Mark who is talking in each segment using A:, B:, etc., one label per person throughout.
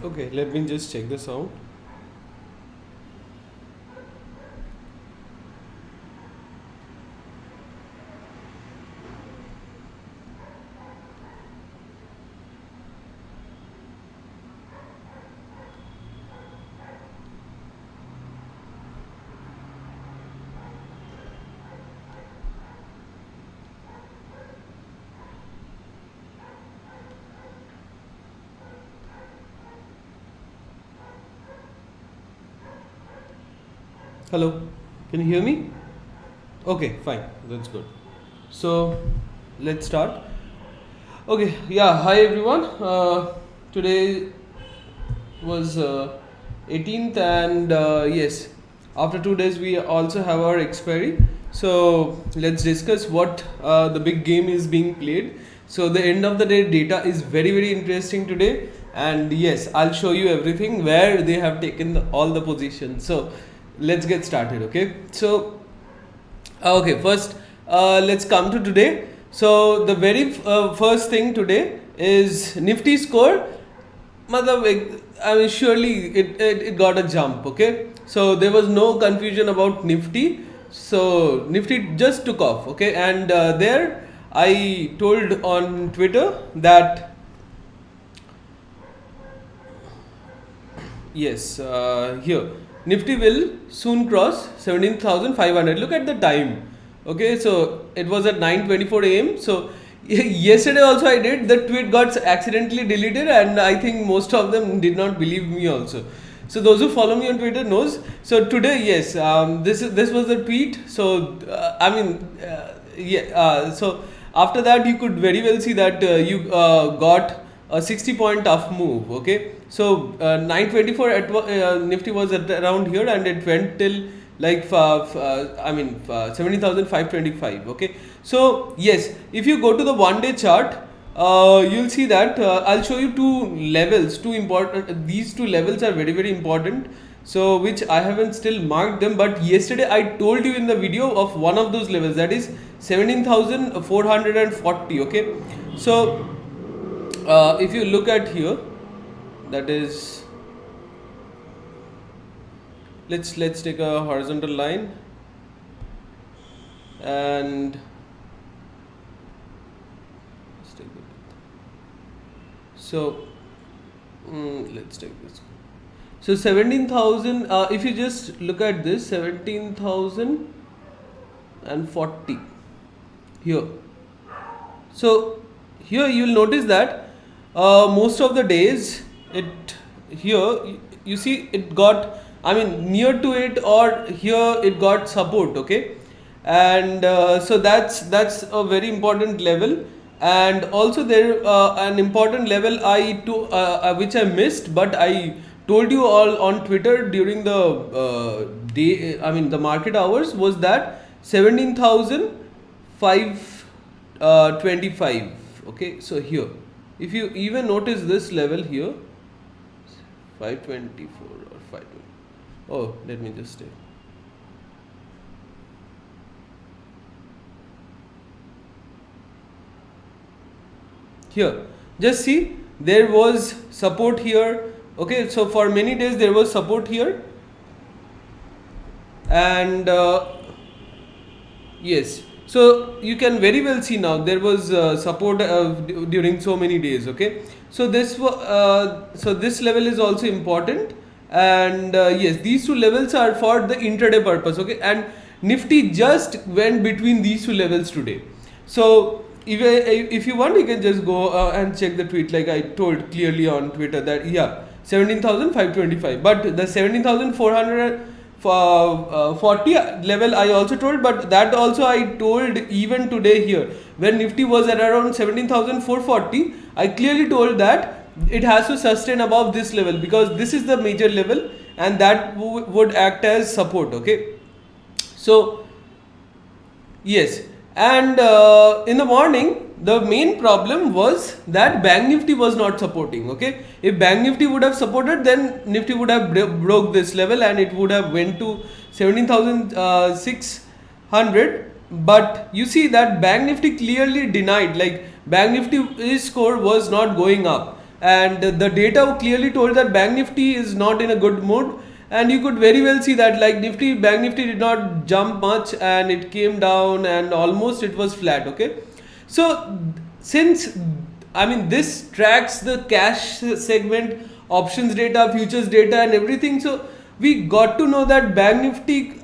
A: Okay, let me just check the sound. Hello, can you hear me? Okay, fine, that's good. So let's start. Okay, yeah, hi everyone. Today was 18th, and yes, after 2 days we also have our expiry. So let's discuss what the big game is being played. So the end of the day data is very interesting today, and yes, I'll show you everything where they have taken all the positions. So let's get started. Okay, so okay, first let's come to today. So the very first thing today is Nifty score. Matlab, I mean, surely it got a jump. Okay, so there was no confusion about Nifty. So Nifty just took off. Okay, and there I told on Twitter that yes, here Nifty will soon cross 17,500. Look at the time. Okay, so it was at 9:24 a.m. So yesterday also I did. The tweet got accidentally deleted, and I think most of them did not believe me also. So those who follow me on Twitter knows. So today, yes, this was the tweet. So I mean, yeah. So after that, you could very well see that you got a 60-point tough move. Okay, so 924 at Nifty was at around here, and it went till like 17,525. Okay, so yes, if you go to the 1 day chart, you'll see that I'll show you two levels, two important. These two levels are very important. So which I haven't still marked them, but yesterday I told you in the video of one of those levels, that is 17,440. Okay, so if you look at here, that is, let's take a horizontal line, and let's take it. So let's take this. So 17,000. If you just look at this, 17,040 here. So here you will notice that most of the days it here you see it got, I mean, near to it, or here it got support. Okay, and so that's a very important level. And also there an important level which I missed, but I told you all on Twitter during the day, I mean the market hours, was that 17,525. Okay, so here if you even notice this level here, 524 or 520. Oh, let me just take. Here, just see, there was support here. Okay, so for many days there was support here, and yes, so you can very well see now there was support during so many days. Okay, so this level is also important, and yes, these two levels are for the intraday purpose. Okay, and Nifty just went between these two levels today. So if you want, you can just go and check the tweet, like I told clearly on Twitter, that yeah, 17,525, but the 17,440 level I also told, but that also I told even today here when Nifty was at around 17,440. I clearly told that it has to sustain above this level, because this is the major level, and that would act as support. Okay, so yes, and in the morning the main problem was that Bank Nifty was not supporting. Okay, if Bank Nifty would have supported, then Nifty would have broke this level and it would have went to 17,600. But you see that Bank Nifty clearly denied, like Bank Nifty's score was not going up, and the data clearly told that Bank Nifty is not in a good mood, and you could very well see that like Bank Nifty did not jump much and it came down and almost it was flat. Okay, so since this tracks the cash segment, options data, futures data and everything, so we got to know that Bank Nifty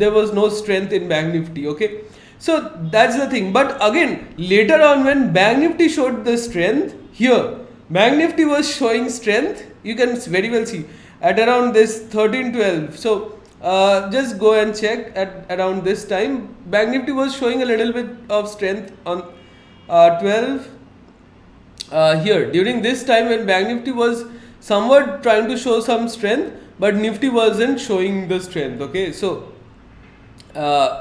A: there was no strength in Bank Nifty. Okay, so that's the thing. But again, later on when Bank Nifty showed the strength, here Bank Nifty was showing strength, you can very well see at around this 13-12. So just go and check at around this time, Bank Nifty was showing a little bit of strength on 12 here during this time when Bank Nifty was somewhat trying to show some strength, but Nifty wasn't showing the strength. Okay, so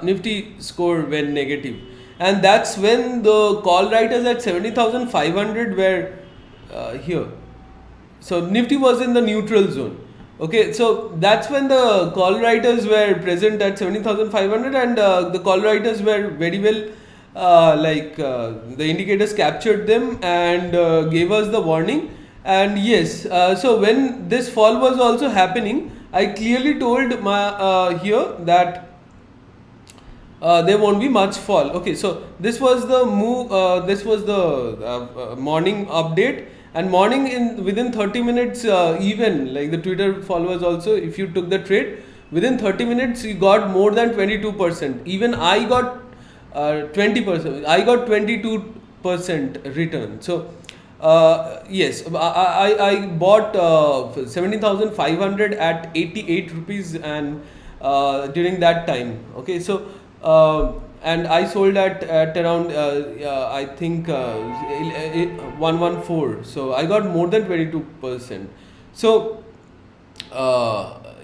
A: Nifty score went negative, and that's when the call writers at 70,500 were here. So Nifty was in the neutral zone. Okay, so that's when the call writers were present at 70,500, and the call writers were very well the indicators captured them and gave us the warning. And yes, so when this fall was also happening, I clearly told my here that there won't be much fall. Okay, so this was the move. This was the morning update, and morning within 30 minutes, even like the Twitter followers also, if you took the trade within 30 minutes, you got more than 22%. Even I got 20%. I got 22% return. So yes, I bought 17,500 at 88 rupees and during that time. Okay, so and I sold at around I think 114. So I got more than 22%. So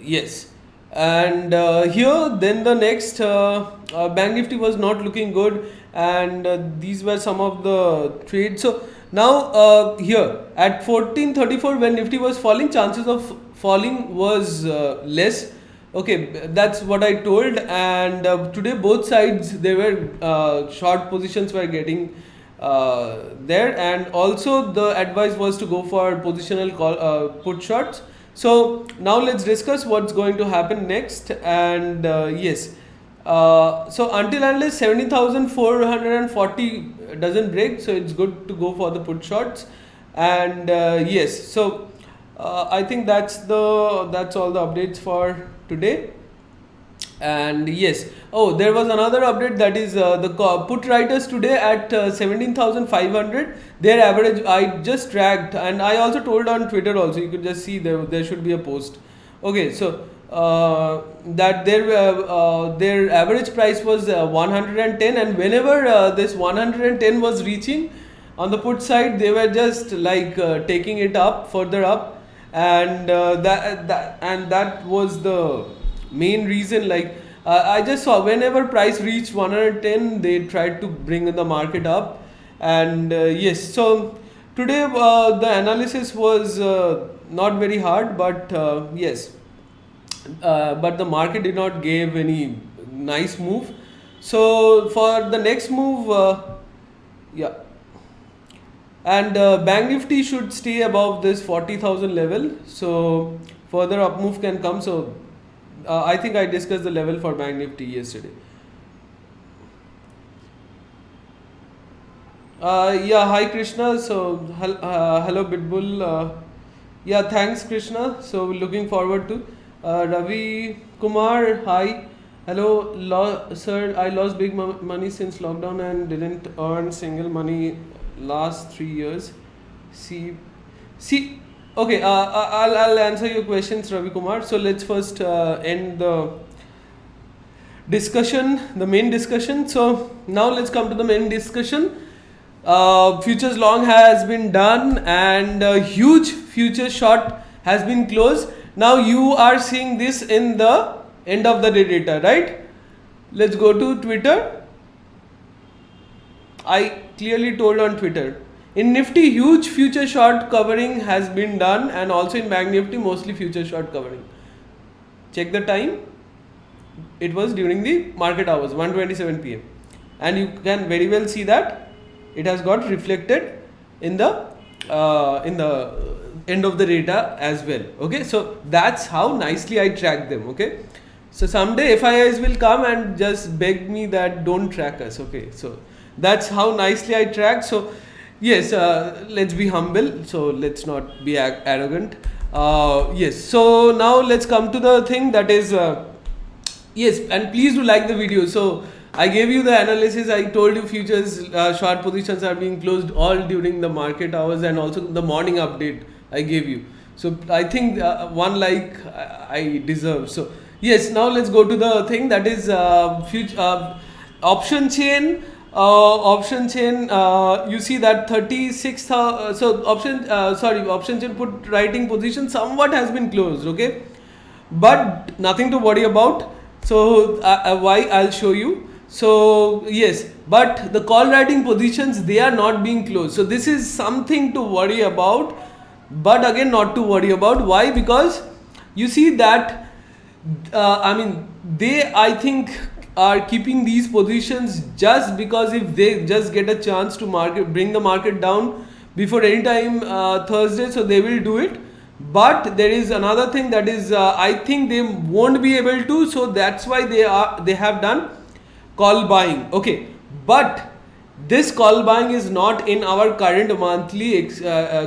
A: yes. And here then the next Bank Nifty was not looking good, and these were some of the trades. So now here at 1434 when Nifty was falling, chances of falling was less. Okay, that's what I told, and today both sides they were short positions were getting there, and also the advice was to go for positional call put shorts. So now let's discuss what's going to happen next. And yes, so until unless 70,440 doesn't break, so it's good to go for the put shorts. And yes, so I think that's all the updates for today. And yes, oh, there was another update, that is the put writers today at 17,500, their average I just tracked, and I also told on Twitter also, you could just see there should be a post. Okay, so that their average price was 110, and whenever this 110 was reaching on the put side, they were just like taking it up further up, and that was the main reason. Like I just saw whenever price reached 110, they tried to bring the market up. And yes, so today the analysis was not very hard, but yes, but the market did not give any nice move. So for the next move, yeah, and Bank Nifty should stay above this 40,000 level, so further up move can come. So I think I discussed the level for Bank Nifty yesterday. Yeah, hi Krishna. So hello Bitbull. Yeah, thanks Krishna. So looking forward to Ravi Kumar. Hi, hello sir. I lost big money since lockdown and didn't earn single money last 3 years. See. Okay, I'll answer your questions, Ravi Kumar. So let's first end the discussion, the main discussion. So now let's come to the main discussion. Futures long has been done, and huge future short has been closed. Now you are seeing this in the end of the day data, right? Let's go to Twitter. I clearly told on Twitter. In Nifty, huge future short covering has been done, and also in Bank Nifty, mostly future short covering. Check the time. It was during the market hours, 1:27 p.m. And you can very well see that it has got reflected in the in the end of the data as well. Okay, so that's how nicely I track them. Okay, so someday FIIs will come and just beg me that don't track us. Okay, so that's how nicely I track. So yes, let's be humble. So let's not be arrogant. Yes, so now let's come to the thing that is yes, and please do like the video. So I gave you the analysis. I told you futures short positions are being closed all during the market hours, and also the morning update I gave you. So I think one like I deserve. So yes, now let's go to the thing that is option chain. You see that 36 so option chain put writing position somewhat has been closed. Okay, but nothing to worry about. So why, I'll show you. So yes, but the call writing positions, they are not being closed. So this is something to worry about, but again not to worry about. Why? Because you see that I think are keeping these positions just because if they just get a chance to bring the market down before any time Thursday, so they will do it. But there is another thing that is I think they won't be able to, so that's why they have done call buying. Okay, but this call buying is not in our current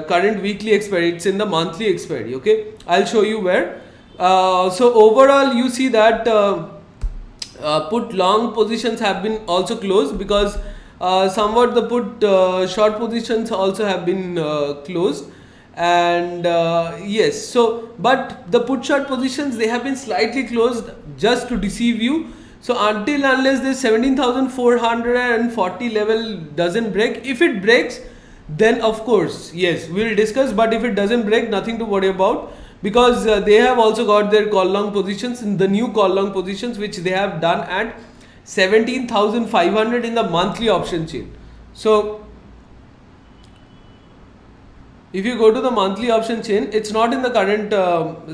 A: current weekly expiry. It's in the monthly expiry. Okay, I'll show you where. So overall, you see that put long positions have been also closed, because somewhat the put short positions also have been closed. And yes, so but the put short positions, they have been slightly closed just to deceive you. So unless this 17,440 level doesn't break, if it breaks, then of course yes, we'll discuss. But if it doesn't break, nothing to worry about, because they have also got their call long positions in the new call long positions, which they have done at 17,500 in the monthly option chain. So if you go to the monthly option chain, it's not in the current.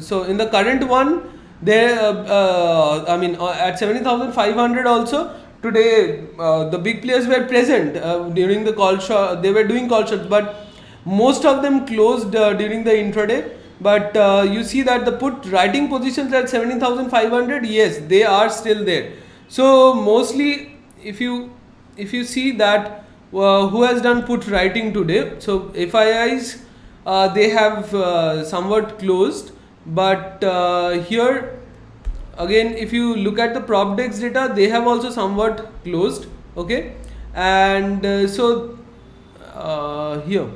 A: So in the current one, there at 17,500 also today the big players were present during the call shot. They were doing call shots, but most of them closed during the intraday. But you see that the put writing positions at 17,500, yes, they are still there. So mostly, if you see that who has done put writing today, so FIIs they have somewhat closed. But here again, if you look at the prop dex data, they have also somewhat closed. Okay, and here,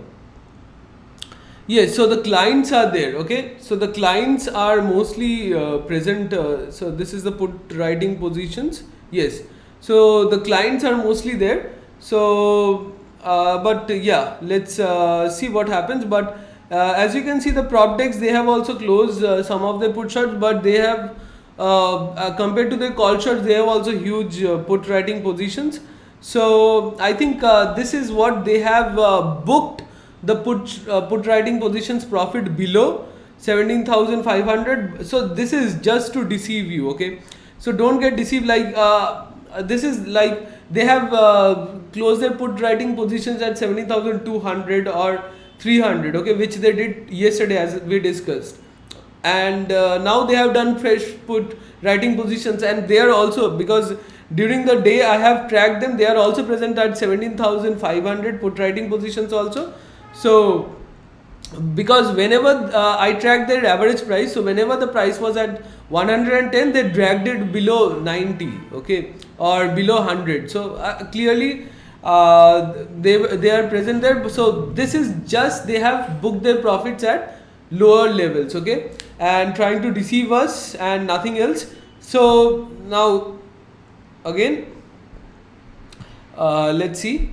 A: yes, so the clients are there. Okay, so the clients are mostly present. So this is the put writing positions. Yes, so the clients are mostly there. So but yeah, let's see what happens. But as you can see, the prop dex, they have also closed some of the put shots, but they have compared to the call shots, they have also huge put writing positions. So I think this is what they have booked the put writing positions profit below 17,500. So this is just to deceive you. Okay, so don't get deceived. Like this is like they have closed their put writing positions at 17,200 or 300. Okay, which they did yesterday as we discussed. And now they have done fresh put writing positions, and they are also, because during the day I have tracked them, they are also present at 17,500 put writing positions also. So because whenever I tracked their average price, so whenever the price was at 110, they dragged it below 90, okay, or below 100. So clearly they are present there. So this is just, they have booked their profits at lower levels, okay, and trying to deceive us and nothing else. So now again let's see.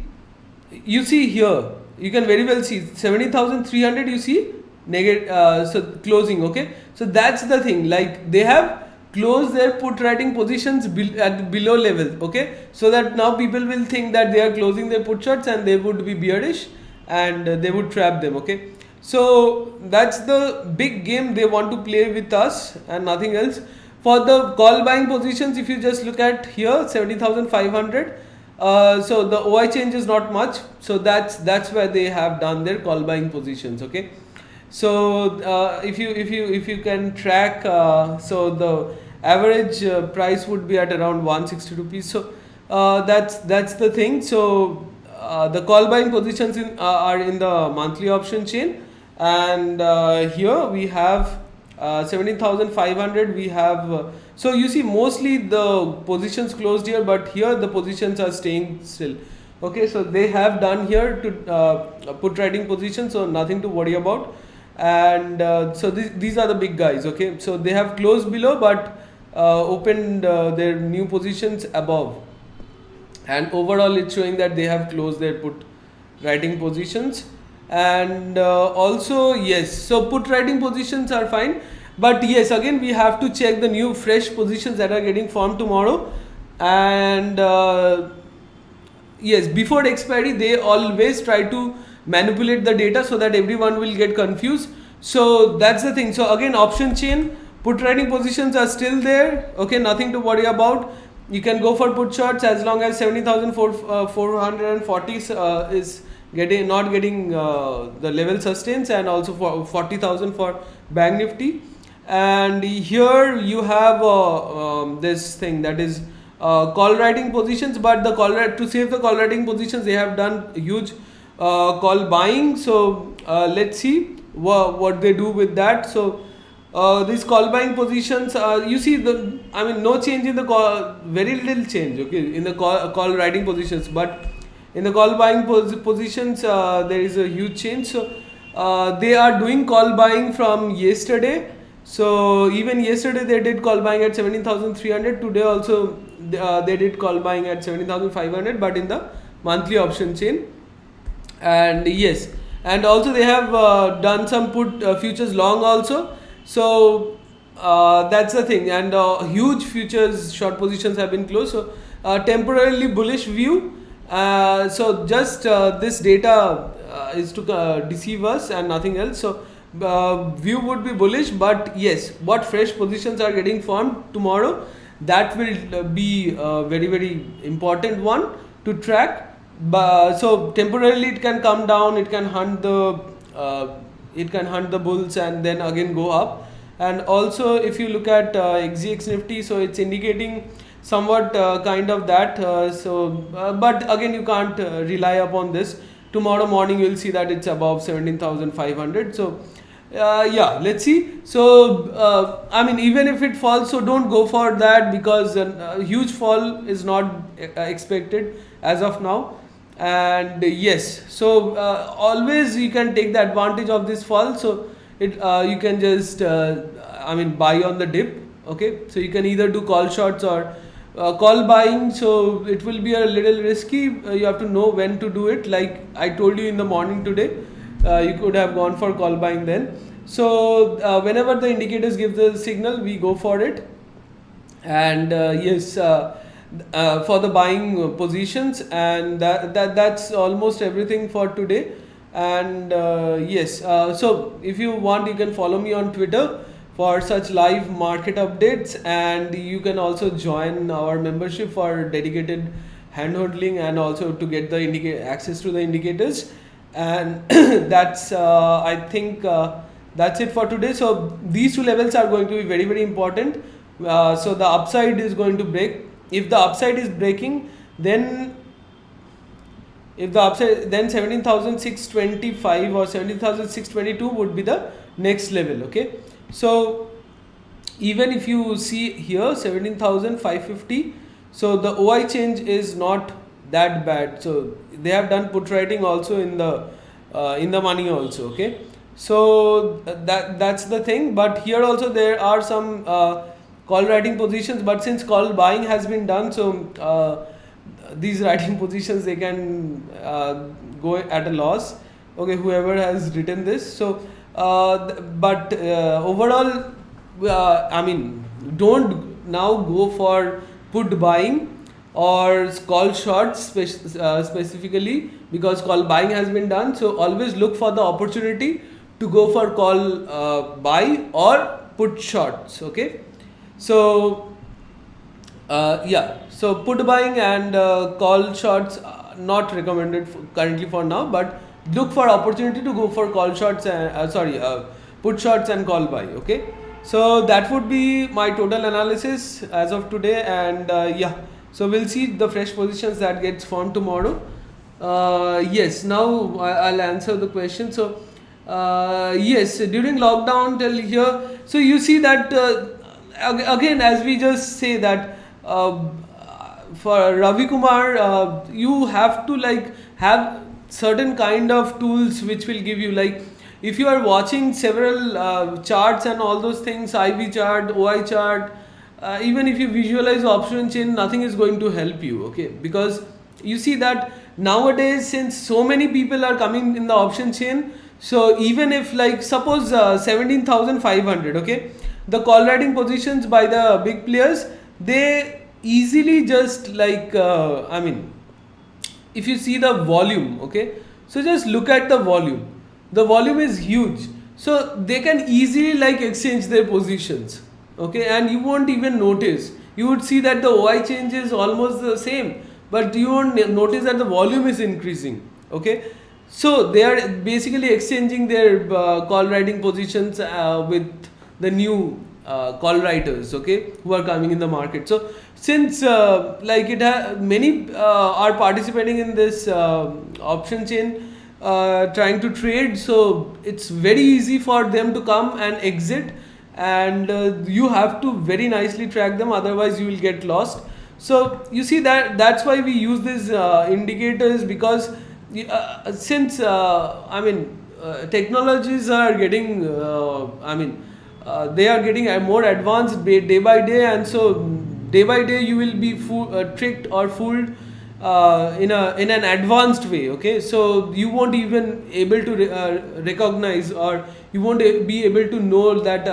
A: You see here, you can very well see 70,300, you see negative so closing. Okay, so that's the thing, like they have closed their put writing positions at below level. Okay, so that now people will think that they are closing their put shots and they would be bearish and they would trap them. Okay, so that's the big game they want to play with us and nothing else. For the call buying positions, if you just look at here 70,500, So the OI change is not much, so that's where they have done their call buying positions. Okay, so if you can track, so the average price would be at around 160 rupees. So that's the thing. So the call buying positions are in the monthly option chain, and here we have 17,500. We have so you see mostly the positions closed here, but here the positions are staying still. Okay, so they have done here to put trading positions, so nothing to worry about. And so these are the big guys. Okay, so they have closed below but opened their new positions above, and overall it's showing that they have closed their put writing positions. And also yes, so put writing positions are fine, but yes, again we have to check the new fresh positions that are getting formed tomorrow. And yes, before expiry they always try to manipulate the data so that everyone will get confused. So that's the thing. So again, option chain put writing positions are still there. Okay, nothing to worry about. You can go for put shorts as long as 70,440 is not getting the level sustains, and also for 40,000 for Bank Nifty. And here you have this thing, that is call writing positions, but the to save the call writing positions they have done huge call buying. So let's see what they do with that. So these call buying positions, you see no change in the call, very little change, okay, in the call writing positions, but in the call buying positions there is a huge change. So they are doing call buying from yesterday. So even yesterday they did call buying at 17,300. Today also they did call buying at 17,500, but in the monthly option chain. And yes, and also they have done some put futures long also. So that's the thing. And huge futures short positions have been closed. So temporarily bullish view. So just this data is to deceive us and nothing else. So view would be bullish, but yes, what fresh positions are getting formed tomorrow, that will be a very very important one to track. So temporarily it can come down, it can hunt the bulls and then again go up. And also if you look at XGX Nifty, so it's indicating somewhat kind of that. But again you can't rely upon this. Tomorrow morning you will see that it's above 17,500. So yeah, let's see. So even if it falls, so don't go for that, because a huge fall is not expected as of now. And yes, so always you can take the advantage of this fall. So it you can just buy on the dip. Okay, so you can either do call shorts or call buying. So it will be a little risky. You have to know when to do it. Like I told you in the morning today, you could have gone for call buying then. So whenever the indicators give the signal, we go for it. And yes, for the buying positions. And that's almost everything for today. And yes, so if you want, you can follow me on Twitter for such live market updates, and you can also join our membership for dedicated handholding and also to get the access to the indicators. And that's I think that's it for today. So these two levels are going to be very very important. So the upside is going to break. If the upside is breaking, then 17,625 or 17,622 would be the next level. Okay, so even if you see here 17,550, so the OI change is not that bad. So they have done put writing also in the money also. Okay, so that's the thing. But here also there are some call writing positions, but since call buying has been done, so these writing positions, they can go at a loss. Okay, whoever has written this. So but overall, don't now go for put buying or call shorts specifically, because call buying has been done. So always look for the opportunity to go for call buy or put shorts. Okay, so Yeah, so put buying and call shots not recommended currently for now, but look for opportunity to go for call shots and put shots and call buy. Okay, so that would be my total analysis as of today, and yeah, so we'll see the fresh positions that gets formed tomorrow. Yes, now I'll answer the question. So yes, during lockdown till here, so you see that again, as we just say that for Ravi Kumar, you have to like have certain kind of tools which will give you, like, if you are watching several charts and all those things, IV chart, OI chart, even if you visualize option chain, nothing is going to help you. Okay, because you see that nowadays, since so many people are coming in the option chain, so even if, like, suppose 17,500, okay, the call writing positions by the big players, they easily just like if you see the volume, okay, so just look at the volume. The volume is huge, so they can easily like exchange their positions, okay, and you won't even notice. You would see that the OI change is almost the same, but you won't notice that the volume is increasing. Okay, so they are basically exchanging their call writing positions with the new call writers, okay, who are coming in the market. So since like many are participating in this option chain, trying to trade, so it's very easy for them to come and exit, and you have to very nicely track them, otherwise you will get lost. So you see that's why we use these indicators, because since technologies are getting they are getting more advanced day by day, and so day by day you will be tricked or fooled in an advanced way. Okay, so you won't even able to recognize, or you won't be able to know that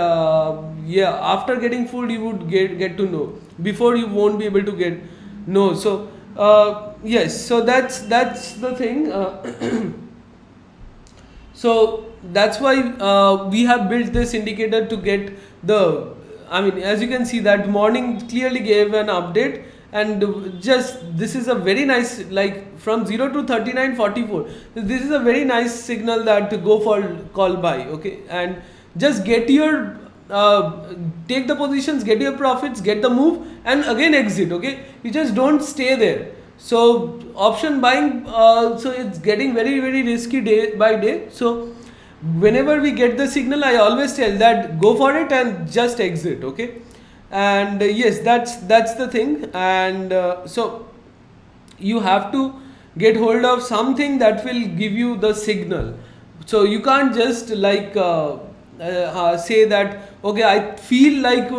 A: yeah, after getting fooled you would get to know. Before, you won't be able to know. So yes, so that's the thing. So that's why we have built this indicator to get the, as you can see, that morning clearly gave an update, and just this is a very nice, like, from 0 to 39.44, this is a very nice signal that to go for call buy. Okay, and just get your take the positions, get your profits, get the move, and again exit. Okay, you just don't stay there. So option buying, so it's getting very very risky day by day. So whenever we get the signal, I always tell that go for it and just exit. Okay, and yes, that's the thing. And so you have to get hold of something that will give you the signal. So you can't just like say that, okay, I feel like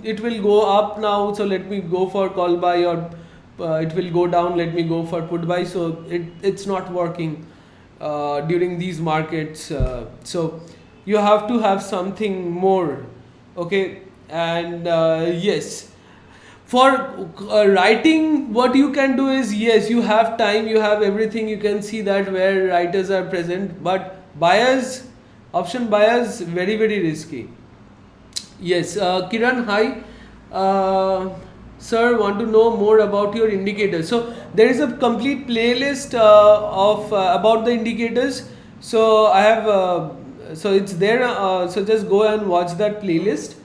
A: it will go up now, so let me go for call buy, or it will go down, let me go for put buy. So it's not working during these markets. So you have to have something more. Okay, and yes, for writing, what you can do is, yes, you have time, you have everything, you can see that where writers are present, but buyers, option buyers, very very risky. Yes, Kiran, hi. Sir, want to know more about your indicators. So there is a complete playlist of about the indicators. So I have so it's there. So just go and watch that playlist.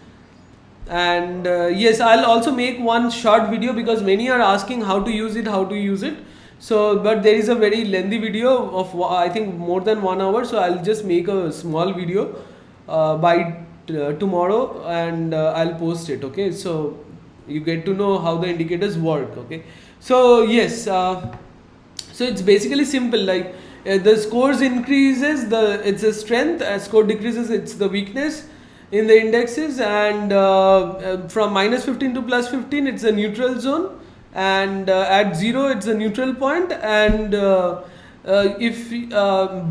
A: And yes, I'll also make one short video, because many are asking how to use it. So, but there is a very lengthy video of I think more than 1 hour. So I'll just make a small video by tomorrow, and I'll post it. Okay, so you get to know how the indicators work. Okay, so yes, so it's basically simple, like the scores increases, it's a strength, as score decreases, it's the weakness in the indexes, and from -15 to +15 it's a neutral zone, and at 0 it's a neutral point, and if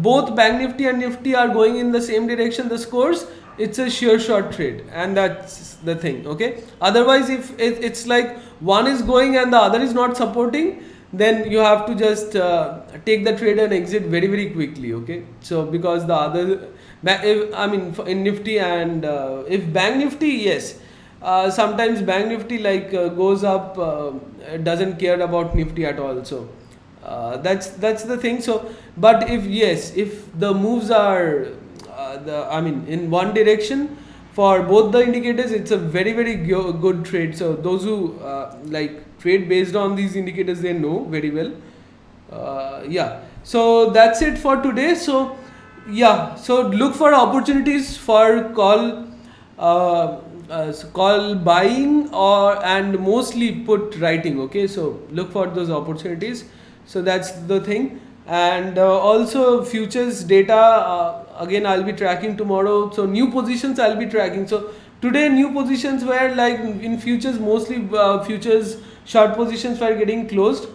A: both Bank Nifty and Nifty are going in the same direction, the scores, it's a sheer short trade, and that's the thing. Okay, otherwise if it's like one is going and the other is not supporting, then you have to just take the trade and exit very very quickly. Okay, so because the other, in Nifty, and if Bank Nifty, yes, sometimes Bank Nifty goes up, doesn't care about Nifty at all. So that's the thing. So, but if the moves are in one direction for both the indicators, it's a very good trade. So those who trade based on these indicators, they know very well. Yeah. So that's it for today. So yeah. So look for opportunities for call buying and mostly put writing. Okay. So look for those opportunities. So that's the thing. And also futures data, again I'll be tracking tomorrow. So new positions I'll be tracking. So today new positions were like in futures, mostly futures short positions were getting closed.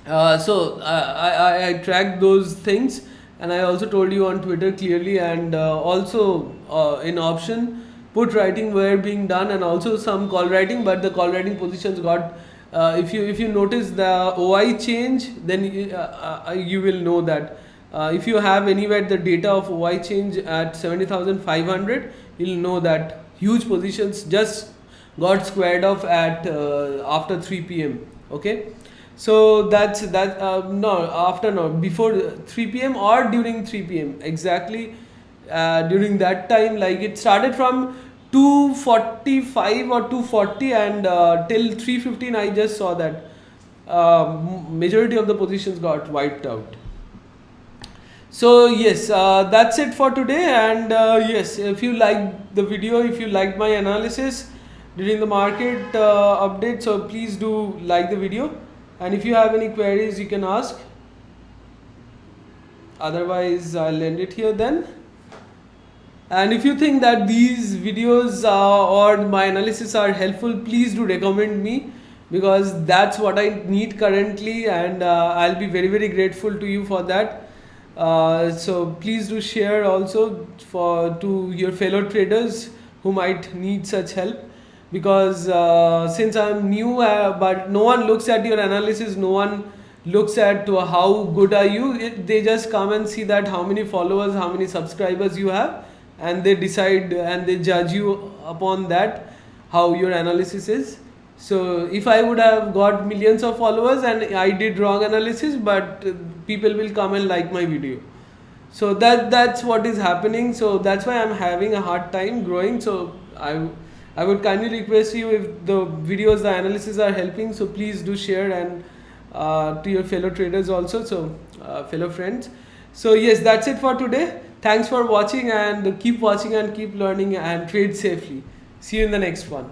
A: So I tracked those things, and I also told you on Twitter clearly, and also in option put writing were being done, and also some call writing, but the call writing positions got if you notice the OI change, then you will know that if you have anywhere the data of OI change at 70,500, you'll know that huge positions just got squared off at after 3 p.m. Okay. So that's before 3 p.m. or during 3 p.m. exactly. During that time, like it started from 245 or 240 and till 315 I just saw that majority of the positions got wiped out. So yes, that's it for today. And yes, if you liked the video, if you liked my analysis during the market update, so please do like the video. And if you have any queries, you can ask. Otherwise, I'll end it here then. And if you think that these videos or my analysis are helpful, please do recommend me, because that's what I need currently, and I'll be very grateful to you for that. So please do share also to your fellow traders who might need such help, because since I'm new, but no one looks at your analysis, no one looks at how good are you. They just come and see that how many followers, how many subscribers you have, and they decide and they judge you upon that, how your analysis is. So if I would have got millions of followers and I did wrong analysis, but people will come and like my video. So that's what is happening. So that's why I'm having a hard time growing. So I would kindly request you, if the videos, the analysis are helping, so please do share, and to your fellow traders also, so fellow friends. So yes, that's it for today. Thanks for watching, and keep watching and keep learning and trade safely. See you in the next one.